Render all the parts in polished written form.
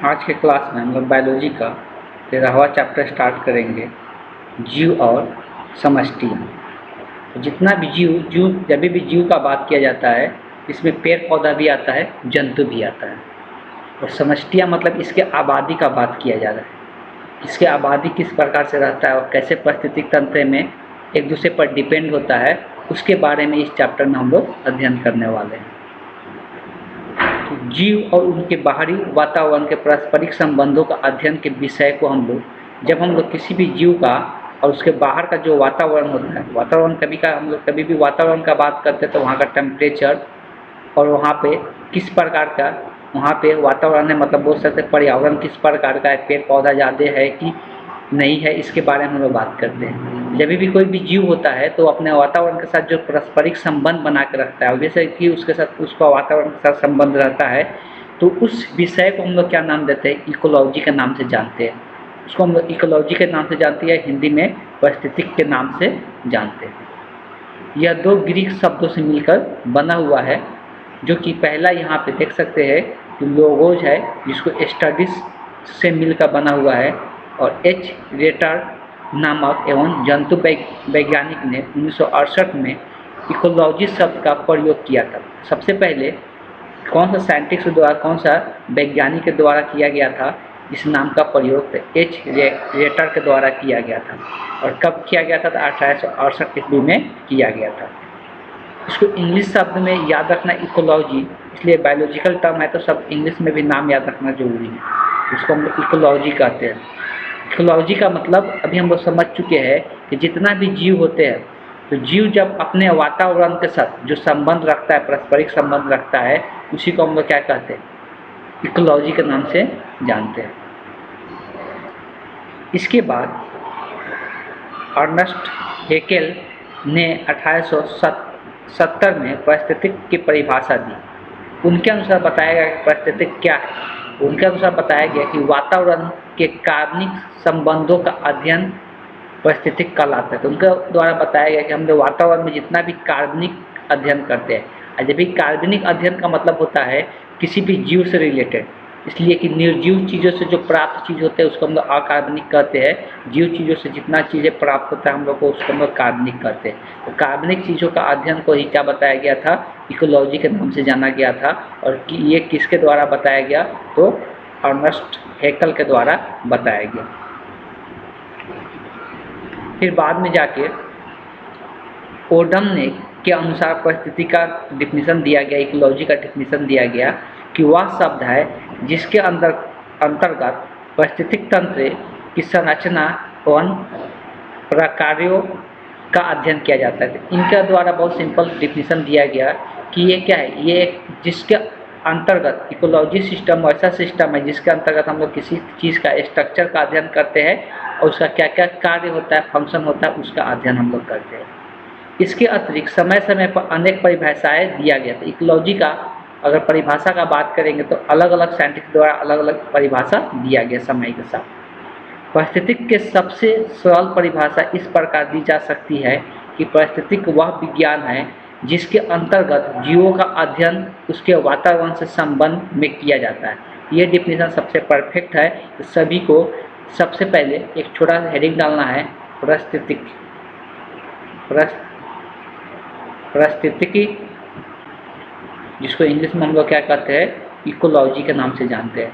आज के क्लास में हम लोग बायोलॉजी का 13वां चैप्टर स्टार्ट करेंगे, जीव और समष्टियाँ। तो जितना भी जीव जब भी जीव का बात किया जाता है, इसमें पेड़ पौधा भी आता है, जंतु भी आता है। और समष्टियाँ मतलब इसके आबादी का बात किया जा रहा है, इसके आबादी किस प्रकार से रहता है और कैसे पारिस्थितिक तंत्र में एक दूसरे पर डिपेंड होता है, उसके बारे में इस चैप्टर में हम लोग अध्ययन करने वाले हैं। जीव और उनके बाहरी वातावरण के पारस्परिक संबंधों का अध्ययन के विषय को हम लोग जब हम लोग किसी भी जीव का और उसके बाहर का जो वातावरण होता है, वातावरण हम लोग कभी भी वातावरण का बात करते हैं तो वहाँ का टेम्परेचर और वहाँ पे किस प्रकार का वहाँ पे वातावरण है, मतलब बोल सकते हैं पर्यावरण किस प्रकार का है, पेड़ पौधा ज़्यादा है कि नहीं है, इसके बारे में हम लोग बात करते हैं। जब भी कोई भी जीव होता है तो अपने वातावरण के साथ जो पारस्परिक संबंध बना के रखता है, जैसे कि उसके साथ उसका वातावरण के साथ संबंध रहता है, तो उस विषय को हम लोग क्या नाम देते हैं, इकोलॉजी के नाम से जानते हैं। उसको हम लोग इकोलॉजी के नाम से जानते हैं, हिंदी में पारिस्थितिक के नाम से जानते हैं। यह दो ग्रीक शब्दों से मिलकर बना हुआ है, जो कि पहला यहाँ पे देख सकते हैं कि लोगोज है, जिसको स्टडीज से मिलकर बना हुआ है, और एच रेटर नामक एवं जंतु वैज्ञानिक ने 1968 में इकोलॉजी शब्द का प्रयोग किया था। सबसे पहले कौन सा साइंटिस्ट द्वारा, कौन सा वैज्ञानिक के द्वारा किया गया था, इस नाम का प्रयोग एच रेटर के द्वारा किया गया था। और कब किया गया था? 1868 ईस्वी में किया गया था। इसको इंग्लिश शब्द में याद रखना इकोलॉजी, इसलिए बायोलॉजिकल टर्म है तो सब इंग्लिश में भी नाम याद रखना जरूरी है। उसको हम लोग इकोलॉजी कहते हैं। इकोलॉजी का मतलब अभी हम लोग समझ चुके हैं कि जितना भी जीव होते हैं, तो जीव जब अपने वातावरण के साथ जो संबंध रखता है, पारस्परिक संबंध रखता है, उसी को हम लोग क्या कहते हैं, इकोलॉजी के नाम से जानते हैं। इसके बाद अर्नेस्ट हैकेल ने 1870 में पारिस्थितिक की परिभाषा दी। उनके अनुसार बताया गया कि पारिस्थितिक क्या है। उनके अनुसार बताया गया कि वातावरण के कार्बनिक संबंधों का अध्ययन पारिस्थितिक कहलाता है। तो उनके द्वारा बताया गया कि हम लोग वातावरण में जितना भी कार्बनिक अध्ययन करते हैं, और जब भी कार्बनिक अध्ययन का मतलब होता है किसी भी जीव से रिलेटेड, इसलिए कि निर्जीव चीज़ों से जो प्राप्त चीज़ होते हैं उसको हम लोग अकार्बनिक कहते हैं। जीव चीज़ों से जितना चीज़ें प्राप्त होता है हम लोग को, उसको हम लोग कार्बनिक कहते हैं। तो कार्बनिक चीज़ों का अध्ययन को ही क्या बताया गया था, इकोलॉजी के नाम से जाना गया था। और कि ये किसके द्वारा बताया गया, तो अर्नेस्ट हैकेल के द्वारा बताया गया। फिर बाद में जाके ओडम ने के अनुसार परिस्थिति का डिफिनीशन दिया गया, इकोलॉजी का डिफिनीशन दिया गया कि वह शब्द है जिसके अंतर्गत पारिस्थितिक तंत्र की संरचना एवं प्रकारों का अध्ययन किया जाता है। इनके द्वारा बहुत सिंपल डिफिनीशन दिया गया कि ये क्या है, ये जिसके अंतर्गत इकोलॉजी सिस्टम ऐसा सिस्टम है जिसके अंतर्गत हम लोग किसी चीज़ का स्ट्रक्चर का अध्ययन करते हैं और उसका क्या क्या कार्य होता है, फंक्शन होता है, उसका अध्ययन हम लोग करते हैं। इसके अतिरिक्त समय समय पर अनेक परिभाषाएं दिया गया था। इकोलॉजी का अगर परिभाषा का बात करेंगे तो अलग अलग साइंटिस्ट द्वारा अलग अलग परिभाषा दिया गया समय के साथ। पारिस्थितिक के सबसे सरल परिभाषा इस प्रकार दी जा सकती है कि पारिस्थितिक वह विज्ञान है जिसके अंतर्गत जीवों का अध्ययन उसके वातावरण से संबंध में किया जाता है। ये डिफिनीशन सबसे परफेक्ट है। तो सभी को सबसे पहले एक छोटा सा हेडिंग डालना है, पारिस्थितिकी, जिसको इंग्लिश में हम लोग क्या कहते हैं, इकोलॉजी के नाम से जानते हैं।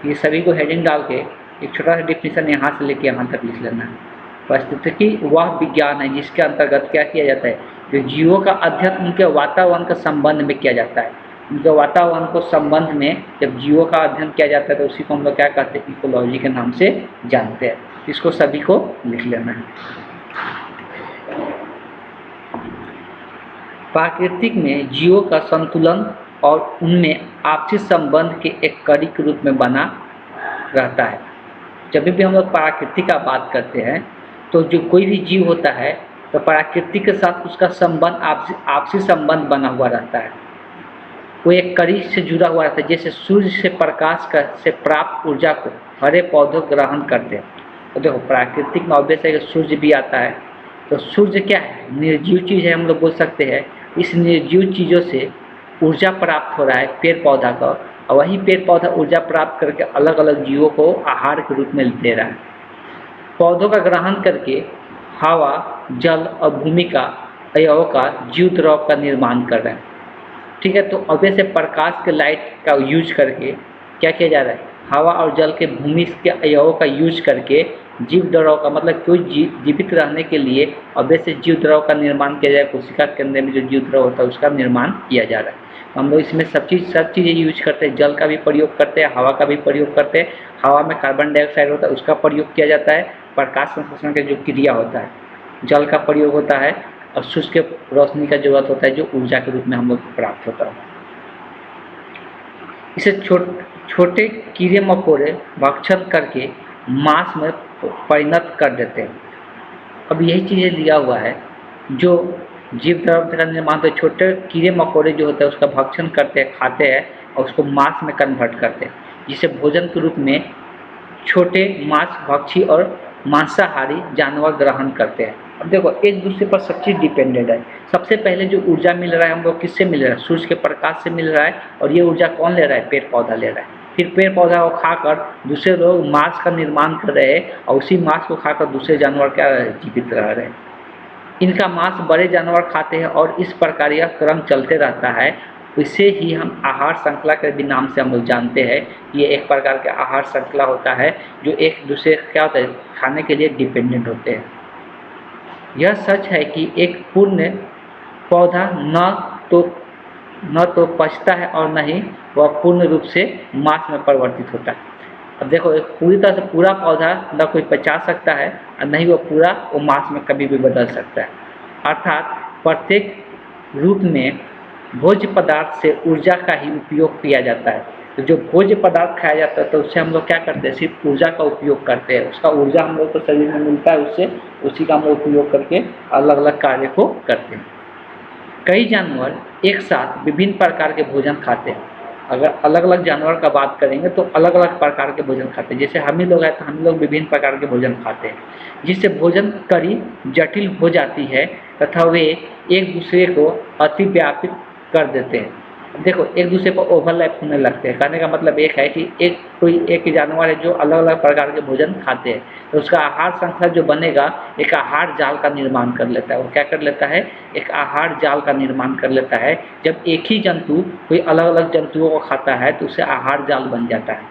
ये सभी को हेडिंग डाल के एक छोटा सा डिफिनीशन यहाँ से लेके यहाँ तक लिख लेना है। पारिस्थितिकी वह विज्ञान है जिसके अंतर्गत क्या किया जाता है, जो जीवों का अध्ययन उनके वातावरण के संबंध में किया जाता है। उनके वातावरण को संबंध में जब जीवों का अध्ययन किया जाता है तो उसी को हम लोग क्या कहते हैं, इकोलॉजी के नाम से जानते हैं। इसको सभी को लिख लेना है। प्राकृतिक में जीवों का संतुलन और उनमें आपसी संबंध के एक कड़ी के रूप में बना रहता है। जब भी हम लोग प्रकृति का बात करते हैं तो जो कोई भी जीव होता है तो प्रकृति के साथ उसका संबंध आपसी संबंध बना हुआ रहता है। वो एक कड़ी से जुड़ा हुआ रहता है। जैसे सूर्य से प्रकाश से प्राप्त ऊर्जा को हरे पौधे ग्रहण करते हैं। तो देखो प्राकृतिक में ऑब्वियस है कि सूर्य भी आता है। तो सूर्य क्या है, निर्जीव चीज़ है, हम लोग बोल सकते हैं। इस निर्जीव चीज़ों से ऊर्जा प्राप्त हो रहा है पेड़ पौधा का, और वही पेड़ पौधा ऊर्जा प्राप्त करके अलग अलग जीवों को आहार के रूप में दे रहा है। पौधों का ग्रहण करके हवा, जल और भूमि का अवयवों का जीव द्रव का निर्माण कर रहे हैं। ठीक है, तो अब से प्रकाश के लाइट का यूज करके क्या किया जा रहा है, हवा और जल के भूमि के अवयवों का यूज करके जीव द्रव का मतलब कोई जीवित रहने के लिए अब से जीव द्रव का निर्माण किया जाए। कोशिका के अंदर में जो जीव द्रव होता है उसका निर्माण किया जा रहा है। हम लोग इसमें सब चीज़ें यूज करते हैं। जल का भी प्रयोग करते हैं, हवा का भी प्रयोग करते हैं। हवा में कार्बन डाइऑक्साइड होता है उसका प्रयोग किया जाता है। प्रकाश संश्लेषण का जो क्रिया होता है, जल का प्रयोग होता है और सूर्य के रोशनी का जरूरत होता है जो ऊर्जा के रूप में हम लोग को प्राप्त होता है। इसे छोटे कीड़े मकोड़े भक्षण करके मांस में परिणत कर देते हैं। अब यही चीज़ें लिया हुआ है जो जीव द्रव्य का निर्माण तो छोटे कीड़े मकोड़े जो होते हैं उसका भक्षण करते हैं, खाते हैं और उसको मांस में कन्वर्ट करते हैं, जिसे भोजन के रूप में छोटे मांस भक्षी और मांसाहारी जानवर ग्रहण करते हैं। अब देखो एक दूसरे पर सब चीज़ डिपेंडेंट है। सबसे पहले जो ऊर्जा मिल रहा है हम लोग किससे मिल रहा है, सूर्य के प्रकाश से मिल रहा है। और ये ऊर्जा कौन ले रहा है, पेड़ पौधा ले रहा है। फिर पेड़ पौधा को खाकर दूसरे लोग मांस का निर्माण कर रहे हैं और उसी मांस को खाकर दूसरे जानवर क्या जीवित रह रहे हैं। इनका मांस बड़े जानवर खाते हैं और इस प्रकार यह क्रम चलते रहता है। इसे ही हम आहार श्रृंखला के भी नाम से हम लोग जानते हैं। ये एक प्रकार का आहार श्रृंखला होता है जो एक दूसरे क्या होता है, खाने के लिए डिपेंडेंट होते हैं। यह सच है कि एक पूर्ण पौधा न तो पचता है और न ही वह पूर्ण रूप से मांस में परिवर्तित होता है। अब देखो एक पूरी तरह से पूरा पौधा न कोई पचा सकता है और नहीं वो पूरा वो मांस में कभी भी बदल सकता है। अर्थात प्रत्येक रूप में भोज्य पदार्थ से ऊर्जा का ही उपयोग किया जाता है। तो जो भोज्य पदार्थ खाया जाता है तो उससे हम लोग क्या करते हैं, सिर्फ ऊर्जा का उपयोग करते हैं। उसका ऊर्जा हम लोग को शरीर में मिलता है, उससे उसी का हम लोग उपयोग करके अलग अलग कार्य को करते हैं। कई जानवर एक साथ विभिन्न प्रकार के भोजन खाते हैं। अगर अलग अलग जानवर का बात करेंगे तो अलग अलग प्रकार के भोजन खाते हैं। जैसे हम ही लोग हैं तो हम लोग विभिन्न प्रकार के भोजन खाते हैं, जिससे भोजन कड़ी जटिल हो जाती है तथा वे एक दूसरे को अतिव्यापित कर देते हैं। देखो एक दूसरे पर ओवरलैप होने लगते हैं। कहने का मतलब एक है कि एक जानवर है जो अलग अलग प्रकार के भोजन खाते हैं, तो उसका आहार श्रृंखला जो बनेगा एक आहार जाल का निर्माण कर लेता है। वो क्या कर लेता है, एक आहार जाल का निर्माण कर लेता है। जब एक ही जंतु कोई अलग अलग जंतुओं को खाता है तो उसे आहार जाल बन जाता है।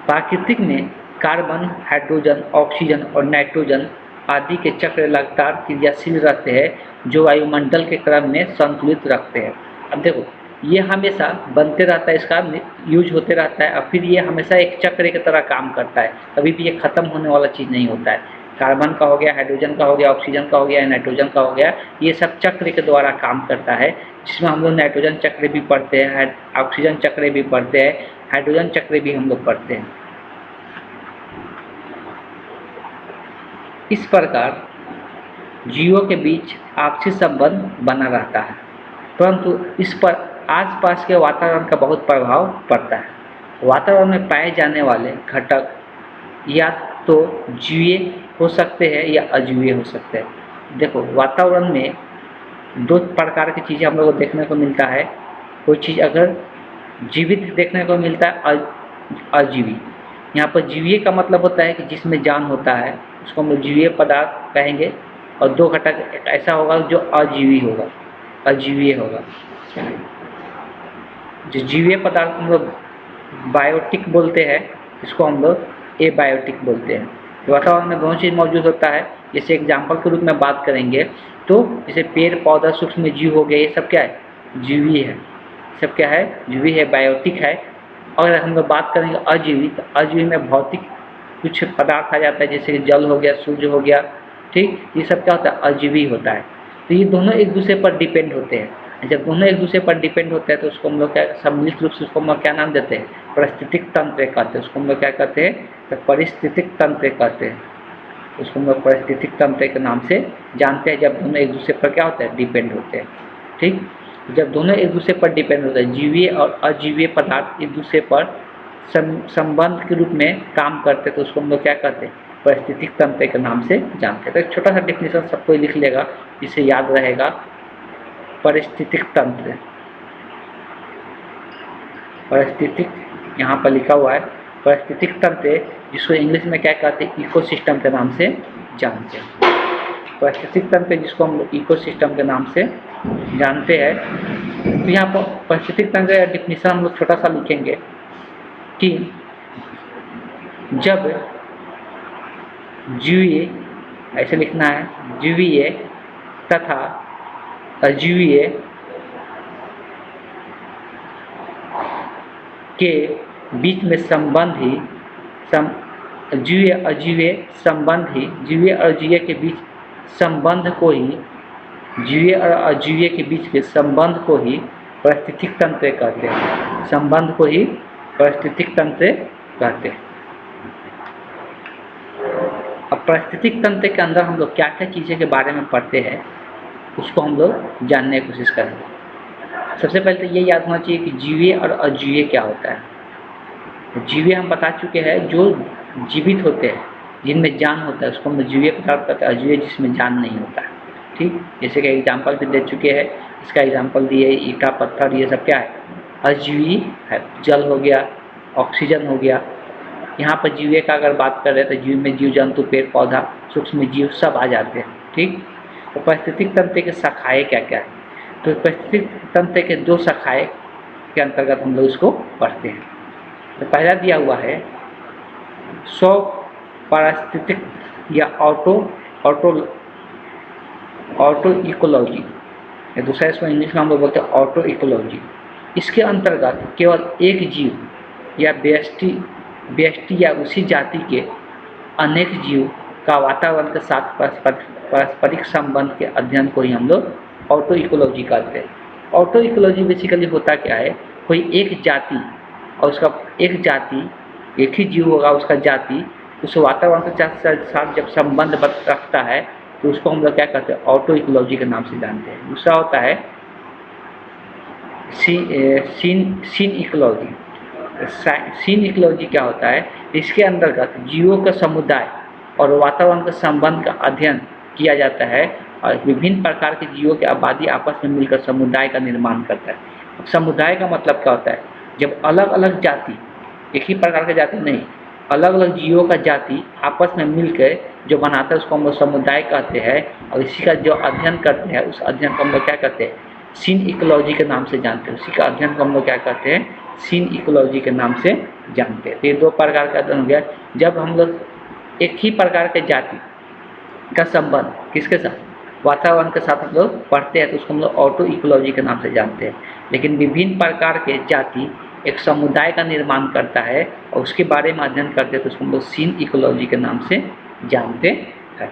प्राकृतिक में कार्बन, हाइड्रोजन, ऑक्सीजन और नाइट्रोजन आदि के चक्र लगातार क्रियाशील रहते हैं जो वायुमंडल के क्रम में संतुलित रखते हैं। अब देखो ये हमेशा बनते रहता है, इसका यूज होते रहता है और फिर ये हमेशा एक चक्र की तरह काम करता है। कभी भी ये खत्म होने वाला चीज़ नहीं होता है। कार्बन का हो गया, हाइड्रोजन का हो गया, ऑक्सीजन का हो गया, नाइट्रोजन का हो गया, ये सब चक्र के द्वारा काम करता है। जिसमें हम लोग नाइट्रोजन चक्र भी पढ़ते हैं, ऑक्सीजन चक्र भी पढ़ते हैं, हाइड्रोजन चक्र भी हम लोग पढ़ते हैं। इस प्रकार जीवों के बीच आपसी संबंध बना रहता है, परंतु इस पर आसपास के वातावरण का बहुत प्रभाव पड़ता है। वातावरण में पाए जाने वाले घटक या तो जीवीय हो सकते हैं या अजीवीय हो सकते हैं। देखो वातावरण में दो प्रकार की चीज़ें हम लोग को देखने को मिलता है। कोई चीज़ अगर जीवित देखने को मिलता है, अजीवी। यहाँ पर जीवीय का मतलब होता है कि जिसमें जान होता है, उसको हम लोग जीवीय पदार्थ कहेंगे। और दो घटक ऐसा होगा जो अजीवी होगा, अजीवीय होगा। जो जीवीय पदार्थ हम लोग बायोटिक बोलते हैं, इसको हम लोग एबायोटिक बोलते हैं। वातावरण में दोनों चीज़ मौजूद होता है। जैसे एग्जाम्पल के रूप में बात करेंगे तो जैसे पेड़ पौधा सूक्ष्म जीव हो गए, ये सब क्या है, जीवी है। सब क्या है, जीवी है, बायोटिक है। और अगर हम लोग बात करेंगे अजीवी, तो अजीवी में भौतिक कुछ पदार्थ आ जाता है, जैसे कि जल हो गया, सूर्य हो गया, ठीक। ये सब क्या होता है, अजीवी होता है। तो ये दोनों एक दूसरे पर डिपेंड होते हैं। जब दोनों एक दूसरे पर डिपेंड होते हैं तो उसको हम लोग क्या सम्मिलित रूप से उसको हम लोग क्या नाम देते हैं, पारिस्थितिक तंत्र कहते हैं। उसको हम लोग क्या कहते हैं, तो पारिस्थितिक तंत्र कहते हैं। उसको हम लोग पारिस्थितिक तंत्र के नाम से जानते हैं। जब दोनों एक दूसरे पर क्या होते हैं, डिपेंड होते हैं, ठीक। जब दोनों एक दूसरे पर डिपेंड होते हैं, जीवीय और अजीवीय पदार्थ एक दूसरे पर संबंध के रूप में काम करते हैं, तो उसको हम लोग क्या कहते हैं, पारिस्थितिक तंत्र के नाम से जानते हैं। तो एक छोटा सा डेफिनेशन सबको लिख लेगा, जिसे याद रहेगा। पारिस्थितिक तंत्र पारिस्थितिक, यहाँ पर लिखा हुआ है पारिस्थितिक तंत्र, जिसको इंग्लिश में क्या कहते हैं, इकोसिस्टम के नाम से जानते हैं। पारिस्थितिक तंत्र जिसको हम लोग इकोसिस्टम के नाम से जानते हैं। तो यहाँ पर पारिस्थितिक तंत्र का डिफिनीशन हम लोग छोटा सा लिखेंगे कि जब जीवीय, ऐसे लिखना है, जीवीय तथा अजीवीय के बीच में संबंध ही जीवीय अजीवीय संबंध ही, जीवीय और अजीवीय के बीच संबंध को ही, जीवीय और अजीवीय के बीच के संबंध को ही पारिस्थितिक तंत्र कहते हैं। संबंध को ही पारिस्थितिक तंत्र कहते हैं। अब पारिस्थितिक तंत्र के अंदर हम लोग क्या क्या चीज़ें के बारे में पढ़ते हैं, उसको हम लोग जानने की कोशिश करेंगे। सबसे पहले तो ये याद होना चाहिए कि जीवीय और अजीवीय क्या होता है। जीवीय हम बता चुके हैं, जो जीवित होते हैं, जिनमें जान होता है, उसको हम जीवीय पदार्थ कहते हैं। अजीवीय जिसमें जान नहीं होता है, ठीक। जैसे कि एग्जाम्पल भी दे चुके हैं, इसका एग्जाम्पल दिए ईटा पत्थर, ये सब क्या है, अजीवी है। जल हो गया, ऑक्सीजन हो गया। यहाँ पर जीवीय का अगर बात कर रहे हैं तो जीव में जीव जंतु, पेड़ पौधा, सूक्ष्म जीव सब आ जाते हैं, ठीक। तो पारिस्थितिक तंत्र के शाखाएँ क्या क्या है, तो पारिस्थितिक तंत्र के दो शाखाएँ के अंतर्गत हम लोग इसको पढ़ते हैं। तो पहला दिया हुआ है स्व पारिस्थितिक या ऑटो इकोलॉजी, या दूसरा इसको इंग्लिश में हम लोग बोलते हैं ऑटो इकोलॉजी। इसके अंतर्गत केवल एक जीव या व्यष्टि या उसी जाति के अनेक जीव का वातावरण के साथ पारस्परिक संबंध के अध्ययन को ही हम लोग ऑटो इकोलॉजी कहते हैं। ऑटो इकोलॉजी बेसिकली होता क्या है, कोई एक जाति और उसका एक जाति, एक ही जीव होगा, उसका जाति उस वातावरण के साथ जब संबंध रखता है तो उसको हम लोग क्या कहते हैं, ऑटो इकोलॉजी के नाम से जानते हैं। दूसरा होता है सीन इकोलॉजी। सीन इकोलॉजी क्या होता है, इसके अंतर्गत जीवों का समुदाय और वातावरण के संबंध का अध्ययन किया जाता है और विभिन्न प्रकार के जीवों की आबादी आपस में मिलकर समुदाय का निर्माण करता है। अब समुदाय का मतलब क्या होता है, जब अलग अलग जाति, एक ही प्रकार के जाति नहीं, अलग अलग जीवों का जाति आपस में मिलकर जो बनाता है उसको हम लोग समुदाय कहते हैं। और इसी का जो अध्ययन करते हैं, उस अध्ययन को हम लोग क्या कहते हैं, सीन इकोलॉजी के नाम से जानते हैं। उसी का अध्ययन को हम लोग क्या कहते हैं, सीन इकोलॉजी के नाम से जानते हैं। तो ये दो प्रकार का अध्ययन हो गया। जब हम लोग एक ही प्रकार के जाति का संबंध किसके साथ, वातावरण के साथ हम लोग पढ़ते हैं तो उसको हम लोग ऑटो इकोलॉजी के नाम से जानते हैं। लेकिन विभिन्न प्रकार के जाति एक समुदाय का निर्माण करता है और उसके बारे में अध्ययन करते हैं तो उसको हम लोग सीन इकोलॉजी के नाम से जानते हैं।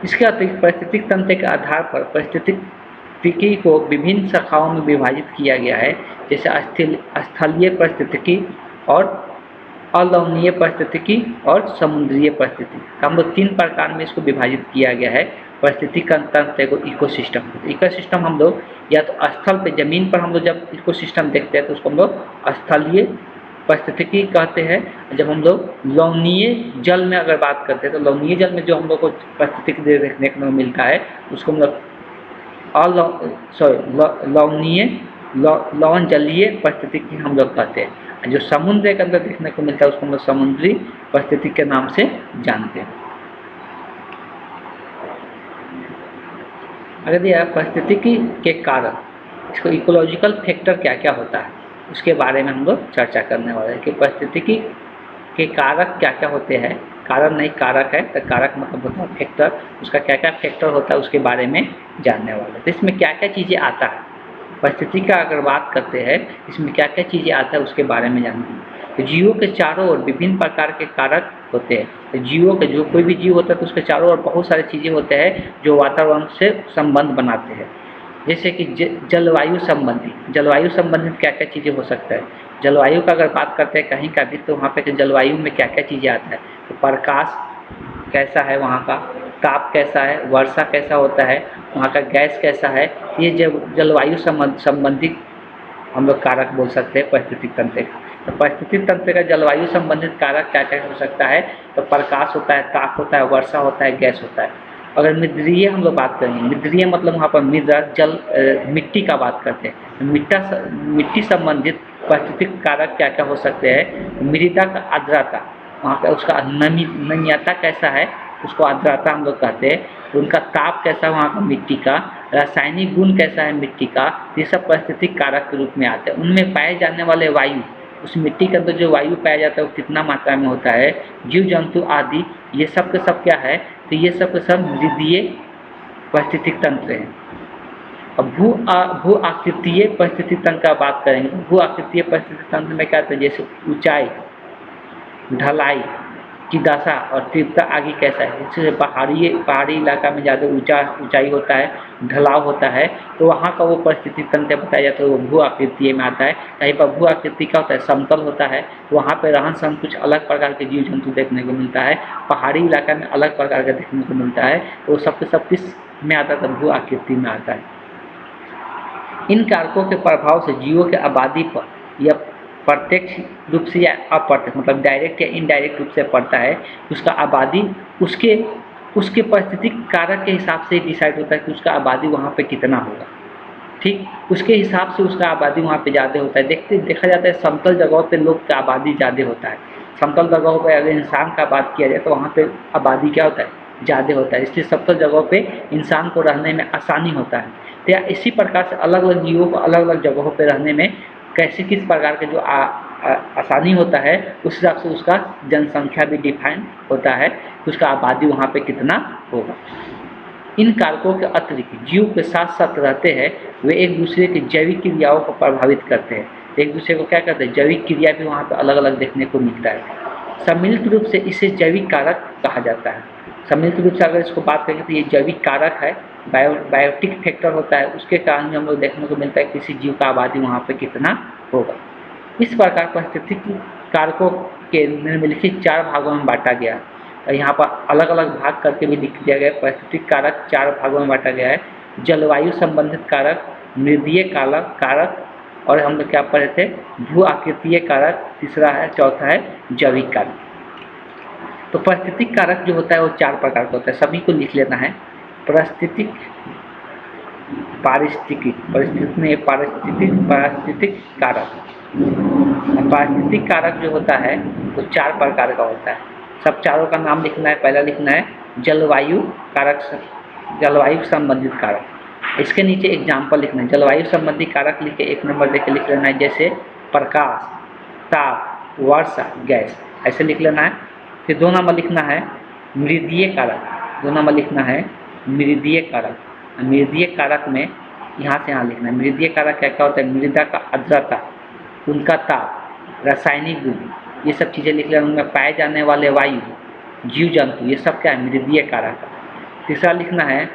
इसके अतिरिक्त पारिस्थितिक तंत्र के आधार पर पारिस्थितिकी को विभिन्न शाखाओं में विभाजित किया गया है, जैसे स्थलीय पारिस्थितिकी और अलवणीय पारिस्थितिकी और समुद्रीय पारिस्थितिकी। हम लोग तीन प्रकार में इसको विभाजित किया गया है पारिस्थितिक तंत्र को, इकोसिस्टम। इकोसिस्टम हम लोग या तो स्थल पे, जमीन पर हम लोग जब इकोसिस्टम देखते हैं तो उसको हम लोग स्थलीय पारिस्थितिकी कहते हैं। जब हम लोग लवणीय जल में अगर बात करते हैं तो लवणीय जल में जो हम लोग को पारिस्थितिकी देखने को मिलता है उसको हम लोग लवण जलीय पारिस्थितिकी हम लोग कहते हैं। जो समुद्र के अंदर देखने को मिलता है उसको हम लोग समुद्री पारिस्थितिकी के नाम से जानते हैं। अगर यह पारिस्थितिकी के कारण, इसको इकोलॉजिकल फैक्टर क्या क्या होता है उसके बारे में हम लोग चर्चा करने वाले हैं कि पारिस्थितिकी के कारक क्या क्या होते हैं। कारण नहीं, कारक है, तो कारक मतलब होता है फैक्टर, उसका क्या क्या फैक्टर होता है उसके बारे में जानने वाले। तो इसमें क्या क्या चीज़ें आता है, परिस्थिति का अगर बात करते हैं इसमें क्या क्या चीज़ें आता है उसके बारे में जानते हैं। तो जीवों के चारों ओर विभिन्न प्रकार के कारक होते हैं। तो जीवों के, जो कोई भी जीव होता है तो उसके चारों ओर बहुत सारी चीज़ें होते हैं जो वातावरण से संबंध बनाते हैं। जैसे कि जलवायु संबंधित क्या क्या चीज़ें हो सकता है। जलवायु का अगर बात करते हैं कहीं का भी, तो वहाँ पे जलवायु में क्या क्या चीज़ें आता है, तो प्रकाश कैसा है, वहाँ का ताप कैसा है, वर्षा कैसा होता है, वहाँ का गैस कैसा है, ये जलवायु संबंधित हम लोग कारक बोल सकते हैं पारिस्थितिक तंत्र का। तो पारिस्थितिक तंत्र का जलवायु संबंधित कारक क्या क्या हो सकता है, तो प्रकाश होता है, ताप होता है, वर्षा होता है, गैस होता है। अगर मृद्रीय हम लोग बात करेंगे, मृद्रीय मतलब वहाँ पर मृदा जल मिट्टी का बात करते हैं। मिट्टी संबंधित पारिस्थितिक कारक क्या क्या हो सकते हैं? मृदा का आर्द्रता, वहाँ पे उसका नम्यता कैसा है, उसको आर्द्रता हम लोग कहते हैं। उनका ताप कैसा है वहाँ का मिट्टी का, रासायनिक गुण कैसा है मिट्टी का, ये सब पारिस्थितिक कारक के रूप में आते हैं। उनमें पाए जाने वाले वायु, उस मिट्टी के अंदर जो वायु पाया जाता है वो कितना मात्रा में होता है, जीव जंतु आदि, ये सब के सब क्या है, तो ये सब के सब मृदीय पारिस्थितिक तंत्र हैं। अब भू आकृतीय परिस्थिति तंत्र का बात करेंगे। भू आकृतीय परिस्थिति तंत्र में क्या होता है, जैसे ऊंचाई, ढलाई की दशा और तीव्रता आगे कैसा है। जैसे पहाड़ी इलाका में ज़्यादा ऊंचाई होता है, ढलाव होता है, तो वहाँ का वो परिस्थिति तंत्र बताया जाता है, वो भू आकृतीय में आता है। कहीं पर भू आकृति का होता है, समतल होता है, तो वहाँ पर रहन सहन कुछ अलग प्रकार के जीव जंतु देखने को मिलता है। पहाड़ी इलाका में अलग प्रकार का देखने को मिलता है, तो वो सब किस में आता है, भू आकृति में आता है। इन कारकों के प्रभाव से जीवों के आबादी पर या प्रत्यक्ष रूप से या अप्रत्यक्ष, मतलब डायरेक्ट या इनडायरेक्ट रूप से पड़ता है, उसका आबादी उसके पारिस्थितिक कारक के हिसाब से डिसाइड होता है कि उसका आबादी वहाँ पे कितना होगा। ठीक, उसके हिसाब से उसका आबादी वहाँ पे ज़्यादा होता है। देखा जाता है समतल जगहों पे लोग का आबादी ज़्यादा होता है। समतल जगहों पर अगर इंसान का बात किया जाए तो वहाँ पे आबादी क्या होता है, ज़्यादा होता है। इसलिए समतल जगहों पे इंसान को रहने में आसानी होता है। तो या इसी प्रकार से अलग अलग जीवों को अलग अलग जगहों पे रहने में किस प्रकार के जो आसानी होता है, उस हिसाब से उसका जनसंख्या भी डिफाइन होता है कि उसका आबादी वहाँ पे कितना होगा। इन कारकों के अतिरिक्त जीव के साथ साथ रहते हैं, वे एक दूसरे की जैविक क्रियाओं को प्रभावित करते हैं। एक दूसरे को क्या करते हैं, जैविक क्रिया भी वहाँ पे अलग अलग देखने को मिलता है। सम्मिलित रूप से इसे जैविक कारक कहा जाता है। सम्मिलित रूप से अगर इसको बात करेंगे तो ये जैविक कारक है, बायोटिक फैक्टर होता है, उसके कारण हम लोग देखने को मिलता है किसी जीव का आबादी वहाँ पे कितना होगा। इस प्रकार पारिस्थितिक कारकों के निम्नलिखित 4 भागों में बांटा गया और यहाँ पर अलग अलग भाग करके भी लिख दिया गया। पारिस्थितिक कारक 4 भागों में बांटा गया है। जलवायु संबंधित कारक, मृदीय कारक, और हम लोग क्या पढ़े थे, भू आकृतीय कारक, तीसरा है, चौथा है जैविक कारक। तो पारिस्थितिक कारक जो होता है वो 4 प्रकार का होता है, सभी को लिख लेना है। पारिस्थितिक कारक। पारिस्थितिक कारक जो होता है वो 4 प्रकार का होता है। सब चारों का नाम लिखना है। पहला लिखना है जलवायु कारक, जलवायु संबंधित कारक। इसके नीचे एग्जाम्पल लिखना है। जलवायु संबंधी कारक लिख के 1 नंबर देके लिख लेना है, जैसे प्रकाश, ताप, वर्षा, गैस, ऐसे लिख लेना है। फिर 2 नंबर लिखना है मृदीय कारक। 2 नंबर लिखना है मृदीय कारक। मृदीय कारक में यहाँ से यहाँ लिखना है। मृदीय कारक क्या क्या होता है, मृदा का आर्द्रता, उनका ताप, रासायनिक गुण, ये सब चीज़ें लिख लेना। उनमें पाए जाने वाले वायु, जीव जंतु, ये सब क्या है, मृदीय कारक। तीसरा लिखना है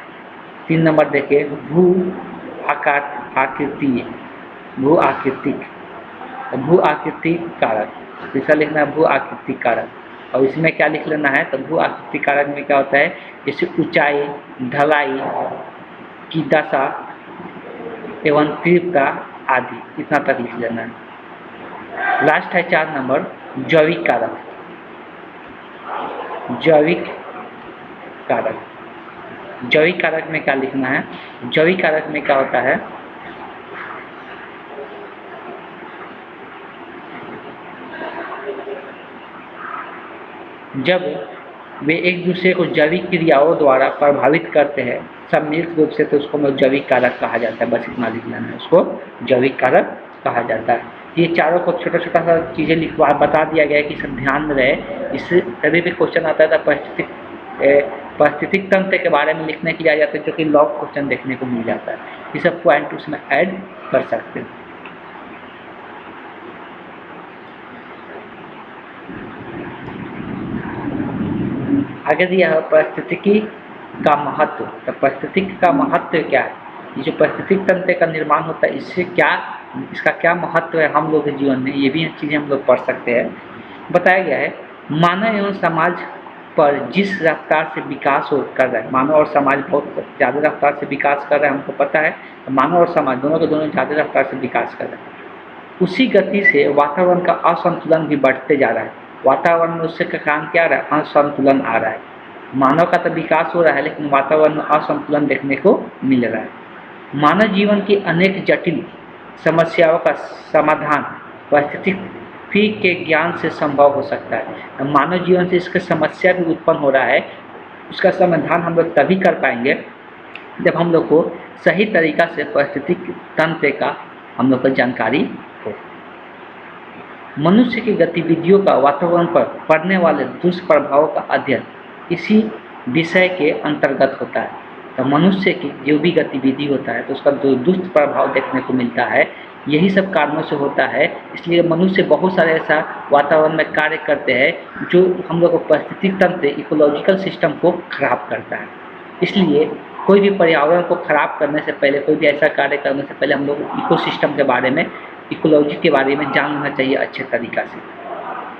3 नंबर देके भू आकृतिक कारक। तीसरा लिखना है भू आकृतिक कारक। और इसमें क्या लिख लेना है, तो भू आकृतिक कारक में क्या होता है, जैसे ऊंचाई, ढलाई की दशा एवं तीव्रता आदि, इतना तक लिख लेना है। लास्ट है 4 नंबर जैविक कारक। जैविक कारक में क्या लिखना है, जैविक कारक में क्या होता है, जब वे एक दूसरे को जैविक क्रियाओं द्वारा प्रभावित करते हैं सम्मिलित रूप से, तो उसको जैविक कारक कहा जाता है। बस इतना लिख लेना है, उसको जैविक कारक कहा जाता है। ये चारों को छोटा छोटा सा चीज़ें लिखवा बता दिया गया है कि सब ध्यान में रहे। इससे कभी भी क्वेश्चन आता है तो पारिस्थितिक तंत्र के बारे में लिखने के लिए आ जाता है, जो कि लॉग क्वेश्चन देखने को मिल जाता है। ये सब पॉइंट उसमें ऐड कर सकते हैं। आगे दिया है पारिस्थितिकी का महत्व। तो पारिस्थितिकी का महत्व क्या है, ये जो पारिस्थितिक तंत्र का निर्माण होता है, इसका क्या महत्व है हम लोग के जीवन में, ये भी चीज़ें हम लोग पढ़ सकते हैं। बताया गया है मानव एवं समाज पर जिस रफ्तार से विकास कर रहा है, मानव और समाज बहुत ज़्यादा रफ्तार से विकास कर रहा है, हमको पता है। तो मानव और समाज दोनों के दोनों ज़्यादा रफ्तार से विकास कर रहे हैं। उसी गति से वातावरण का असंतुलन भी बढ़ते जा रहा है। वातावरण में उससे का कारण क्या आ रहा है, असंतुलन आ रहा है। मानव का तो विकास हो रहा है, लेकिन वातावरण में असंतुलन देखने को मिल रहा है। मानव जीवन की अनेक जटिल समस्याओं का समाधान पारिस्थितिकी के ज्ञान से संभव हो सकता है। मानव जीवन से इसकी समस्या भी उत्पन्न हो रहा है, उसका समाधान हम लोग तभी कर पाएंगे जब हम लोग को सही तरीका से पारिस्थितिक तंत्र का हम लोग को जानकारी हो। मनुष्य की गतिविधियों का वातावरण पर पड़ने वाले दुष्प्रभावों का अध्ययन इसी विषय के अंतर्गत होता है। तो मनुष्य की जो भी गतिविधि होता है तो उसका जो दुष्प्रभाव देखने को मिलता है, यही सब कारणों से होता है। इसलिए मनुष्य बहुत सारे ऐसा वातावरण में कार्य करते हैं जो हम लोग को पारिस्थितिक तंत्र इकोलॉजिकल सिस्टम को खराब करता है। इसलिए कोई भी पर्यावरण को खराब करने से पहले, कोई भी ऐसा कार्य करने से पहले हम लोग इकोसिस्टम के बारे में, इकोलॉजी के बारे में जान लेना चाहिए अच्छे तरीक़ा से,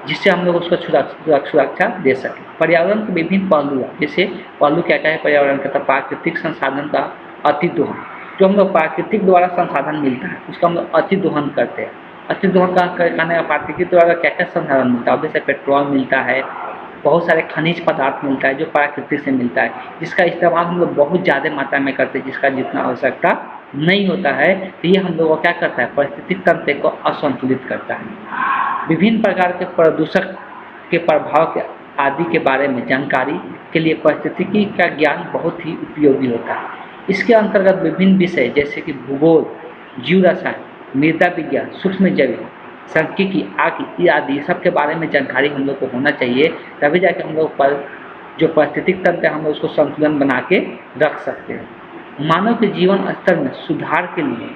जिससे हम लोग उसको सुरक्षा दे सकें। पर्यावरण के विभिन्न पहलू हैं, जैसे पहलू क्या क्या है पर्यावरण का? प्राकृतिक संसाधन का अतिदोहन, जो हम लोग प्राकृतिक द्वारा संसाधन मिलता है उसका हम लोग अतिदोहन करते हैं। अतिदोहन का करने का प्राकृतिक द्वारा क्या क्या संसाधन मिलता है? जैसे पेट्रोल मिलता है, बहुत सारे खनिज पदार्थ मिलता है जो प्राकृतिक से मिलता है, जिसका इस्तेमाल हम लोग बहुत ज़्यादा मात्रा में करते हैं, जिसका जितना आवश्यकता नहीं होता है। तो ये हम लोगों को क्या करता है? पारिस्थितिक तंत्र को असंतुलित करता है। विभिन्न प्रकार के प्रदूषक के प्रभाव के आदि के बारे में जानकारी के लिए पारिस्थितिकी का ज्ञान बहुत ही उपयोगी होता है। इसके अंतर्गत विभिन्न विषय जैसे कि भूगोल, जीव रसायन, मृदा विज्ञान, सूक्ष्म जैविक, सांख्यिकी आदि सब के बारे में जानकारी हम लोग को होना चाहिए, तभी जाके हम लोग पर जो पारिस्थितिक तंत्र है हम लोग उसको संतुलन बना के रख सकते हैं। मानव के जीवन स्तर में सुधार के लिए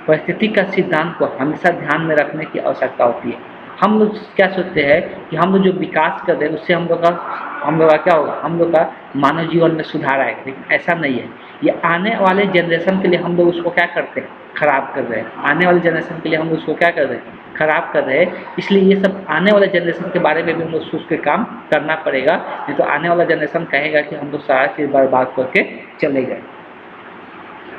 पारिस्थितिक का सिद्धांत को हमेशा ध्यान में रखने की आवश्यकता होती है। हम लोग क्या सोचते हैं कि हम लोग जो विकास कर रहे हैं उससे हम लोग का क्या होगा? हम लोग का मानव जीवन में सुधार आएगा, लेकिन ऐसा नहीं है। ये आने वाले जनरेशन के लिए हम लोग उसको क्या करते हैं? खराब कर रहे हैं। आने वाले जनरेशन के लिए हम लोग उसको क्या कर रहे हैं? खराब कर रहे हैं। इसलिए ये सब आने वाले जनरेशन के बारे में भी हम लोग सोच के काम करना पड़ेगा, नहीं तो आने वाला जनरेशन कहेगा कि हम लोग सारा चीज़ बर्बाद करके चले गए।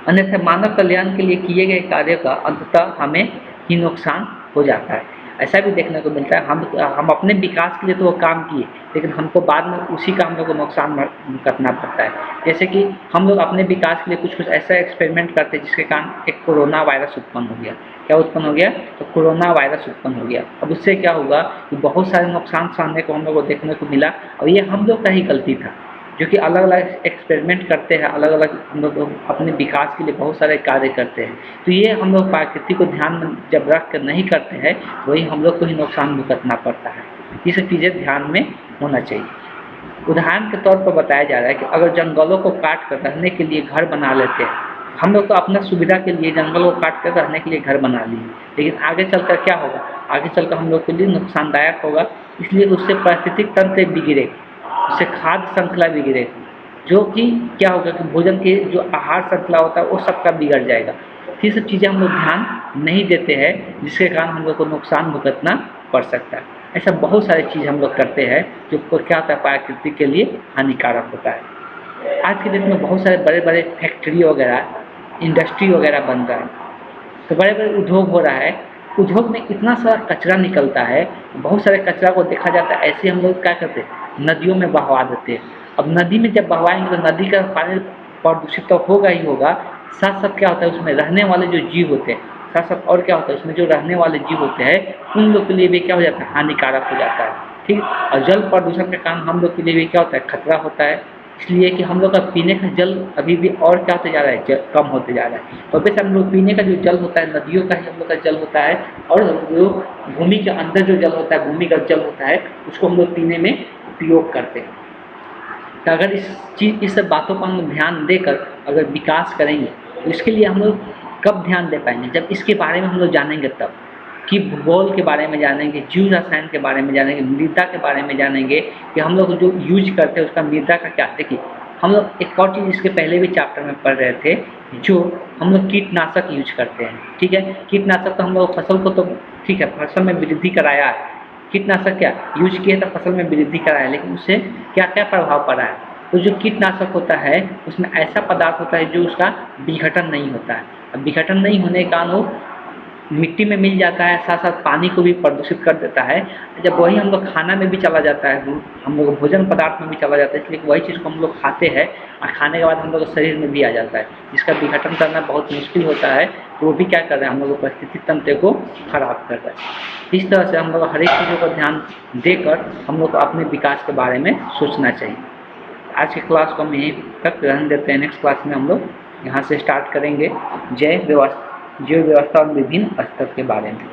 अन्यथा मानव कल्याण के लिए किए गए कार्यों का अंततः हमें ही नुकसान हो जाता है। ऐसा भी देखने को मिलता है, हम अपने विकास के लिए तो वो काम किए, लेकिन हमको बाद में उसी का हम लोग को नुकसान करना पड़ता है। जैसे कि हम लोग अपने विकास के लिए कुछ ऐसा एक्सपेरिमेंट करते हैं जिसके कारण एक कोरोना वायरस उत्पन्न हो गया। क्या उत्पन्न हो गया? तो कोरोना वायरस उत्पन्न हो गया। अब उससे क्या होगा कि बहुत सारे नुकसान सहने को हम लोग को देखने को मिला, और ये हम लोग का ही गलती था, जो कि अलग अलग एक्सपेरिमेंट करते हैं, अलग अलग हम लोग अपने विकास के लिए बहुत सारे कार्य करते हैं। तो ये हम लोग प्रकृति को ध्यान में जब रख कर नहीं करते हैं, वही हम लोग को ही नुकसान भुगतना पड़ता है। ये सब चीज़ें ध्यान में होना चाहिए। उदाहरण के तौर पर बताया जा रहा है कि अगर जंगलों को काट कर रहने के लिए घर बना लेते हैं, हम लोग तो अपना सुविधा के लिए जंगलों को काट कर रहने के लिए घर बना लिए, लेकिन आगे चलकर क्या होगा? आगे चलकर हम लोग के लिए नुकसानदायक होगा। इसलिए उससे पारिस्थितिक तंत्र बिगड़ेगा, उससे खाद्य श्रृंखला बिगड़ेगी, जो कि क्या होगा कि भोजन के जो आहार श्रृंखला होता है वो सबका बिगड़ जाएगा। ये सब चीज़ें हम लोग ध्यान नहीं देते हैं, जिसके कारण हम लोग को नुकसान भुगतना पड़ सकता है। ऐसा बहुत सारी चीज़ हम लोग करते हैं जो क्या होता है? प्रकृति के लिए हानिकारक होता है। आज के डेट में बहुत सारे बड़े बड़े फैक्ट्री वगैरह, इंडस्ट्री वगैरह बन रहा है, तो बड़े बड़े उद्योग हो रहा है। उद्योग में इतना सारा कचरा निकलता है, बहुत सारे कचरा को देखा जाता है, ऐसे हम लोग क्या करते हैं? नदियों में बहवा देते हैं। अब नदी में जब बहवाएंगे तो नदी का पानी प्रदूषित तो होगा ही होगा, साथ साथ क्या होता है उसमें रहने वाले जो जीव होते हैं, साथ साथ और क्या होता है उसमें जो रहने वाले जीव होते हैं उन लोग के लिए भी क्या हो जाता है? हानिकारक हो जाता है। ठीक, और जल प्रदूषण के कारण हम लोग के लिए भी क्या होता है? खतरा होता है। इसलिए कि हम लोग का पीने का जल अभी भी और क्या होते जा रहा है? कम होते जा रहा है। तो वैसे हम लोग पीने का जो जल होता है नदियों का ही हम लोग का जल होता है, और जो भूमि के अंदर जो जल होता है, भूमिगत जल होता है, उसको हम लोग पीने में उपयोग करते हैं। तो अगर इस सब बातों पर हम लोग ध्यान देकर अगर विकास करेंगे तो इसके लिए हम लोग कब ध्यान दे पाएंगे? जब इसके बारे में हम लोग जानेंगे, तब कि भूगोल के बारे में जानेंगे, जीव रसायन के बारे में जानेंगे, मृदा के बारे में जानेंगे कि हम लोग जो यूज करते हैं उसका मृदा का क्या। देखिए हम लोग एक और चीज़ इसके पहले भी चैप्टर में पढ़ रहे थे, जो हम लोग कीटनाशक यूज करते हैं। ठीक है, कीटनाशक तो हम लोग फसल को तो ठीक है फसल में वृद्धि कराया है, कीटनाशक क्या यूज किए तो फसल में वृद्धि कराया, लेकिन उससे क्या क्या प्रभाव पड़ा है? तो जो कीटनाशक होता है उसमें ऐसा पदार्थ होता है जो उसका विघटन नहीं होता है। अब विघटन नहीं होने के कारण वो मिट्टी में मिल जाता है, साथ साथ पानी को भी प्रदूषित कर देता है। जब वही हम लोग खाना में भी चला जाता है, हम लोग भोजन पदार्थ में भी चला जाता है, इसलिए वही चीज़ को हम लोग खाते हैं और खाने के बाद हम लोग शरीर में भी आ जाता है, जिसका विघटन करना बहुत मुश्किल होता है। तो वो भी क्या कर रहे हैं, हम लोग पारिस्थितिक तंत्र को खराब कर रहे हैं। इस तरह से हम लोग हर एक चीज़ों पर ध्यान देकर हम लोग को अपने विकास के बारे में सोचना चाहिए। आज की क्लास को हम यहीं तक रहने देते हैं। नेक्स्ट क्लास में हम लोग यहाँ से स्टार्ट करेंगे जैव व्यवस्था और विभिन्न स्तर के बारे में।